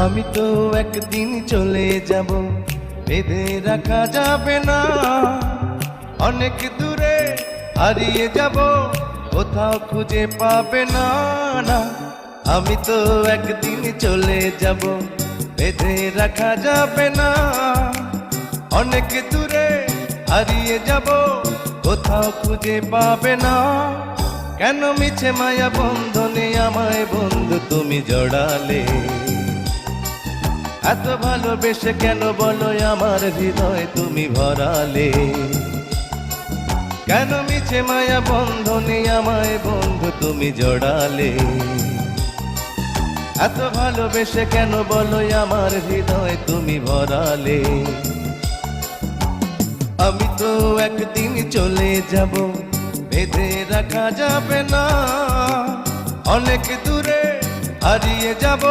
আমি তো একদিন চলে যাব, বেঁধে রাখা যাবে না। অনেক দূরে হারিয়ে যাব, কোথাও খুঁজে পাবে না। না, আমি তো একদিন চলে যাব, বেঁধে রাখা যাবে না। অনেক দূরে হারিয়ে যাব, কোথাও খুঁজে পাবে না। কেন মিছে মায়া বন্ধনে আমায় বন্ধু তুমি জড়ালে? এত ভালোবেসে কেন বলো আমার হৃদয় তুমি ভরালে? কেন মিছে মায়া বন্ধনে আমায় বন্ধু তুমি জড়ালে? এত ভালোবেসে কেন বলো আমার হৃদয় তুমি ভরালে? আমি তো একদিন চলে যাব, বেঁধে রাখা যাবে না। অনেক দূরে হারিয়ে যাব,